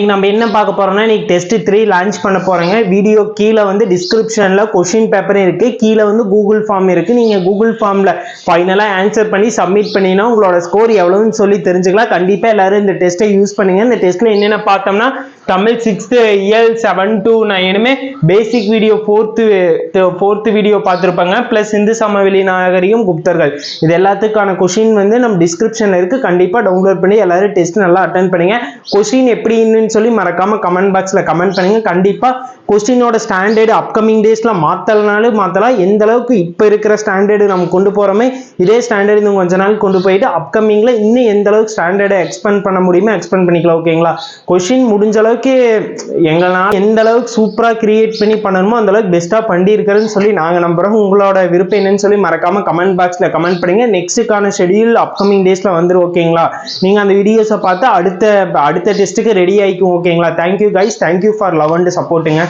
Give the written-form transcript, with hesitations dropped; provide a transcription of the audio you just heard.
நம்ம என்ன பார்க்க போறோம்னா இன்னைக்கு டெஸ்ட் 3 லான்ச் பண்ண போறோங்க. வீடியோ கீழே வந்து டிஸ்கிரிப்ஷன்ல கொஸ்டின் பேப்பர் இருக்கு, கீழே வந்து கூகுள் ஃபார்ம் இருக்கு. நீங்க கூகுள் ஃபார்ம்ல ஃபைனலா ஆன்சர் பண்ணி சப்மிட் பண்ணீங்கன்னா உங்களோட ஸ்கோர் எவ்வளவுன்னு சொல்லி தெரிஞ்சுக்கலாம். கண்டிப்பா எல்லாரும் இந்த டெஸ்ட்டை யூஸ் பண்ணுங்க. இந்த டெஸ்ட்ல என்னென்ன பார்த்தோம்னா தமிழ் 6th இயல் 7 to 9 basic video 4th video பார்த்துருப்பாங்க. பிளஸ் இந்து சமவெளி நாகரிகம் குப்தர்கள் இது எல்லாத்துக்கான கொஸ்டின் வந்து நம்ம டிஸ்கிரிப்ஷன்ல இருக்கு. கண்டிப்பா டவுன்லோட் பண்ணி எல்லாரும் டெஸ்ட் நல்லா அட்டென்ட் பண்ணுங்க. கொஸ்டின் எப்படின்னு சொல்லி மறக்காம கமெண்ட் பாக்ஸ்ல கமெண்ட் பண்ணுங்க. கண்டிப்பா கொஸ்டினோட ஸ்டாண்டர்டு அப்கமிங் டேஸ்ல மாத்தலனாலும் மாத்தலாம். எந்த அளவுக்கு இப்ப இருக்கிற ஸ்டாண்டர்டு நம்ம கொண்டு போறோமே இதே ஸ்டாண்டர்டு இன்னும் கொஞ்ச நாள் கொண்டு போயிட்டு அப்கமிங்ல இன்னும் எந்த அளவுக்கு ஸ்டாண்டர்டை எக்ஸ்பெண்ட் பண்ண முடியுமோ எக்ஸ்பெண்ட் பண்ணிக்கலாம். ஓகேங்களா? கொஸ்டின் முடிஞ்ச அளவுக்கு எங்களால் எந்த அளவுக்கு சூப்பரா கிரியேட் பண்ணி பண்ணணுமோ அந்த அளவுக்கு பெஸ்டா பண்ணி இருக்கிறதுன்னு சொல்லி நாங்க நம்புறோம். உங்களோட விருப்பம் என்னன்னு சொல்லி மறக்காம கமெண்ட் பாக்ஸ்ல கமெண்ட் பண்ணுங்க. நெக்ஸ்ட்டுக்கான ஷெடியூல் அப்கமிங் டேஸ்ல வந்துரும். ஓகேங்களா? நீங்க அந்த வீடியோஸை பார்த்து அடுத்த டெஸ்ட்டுக்கு ரெடி ஆயிக்கும். ஓகேங்களா? Thank you guys, thank you for love and சப்போர்ட்டுங்க.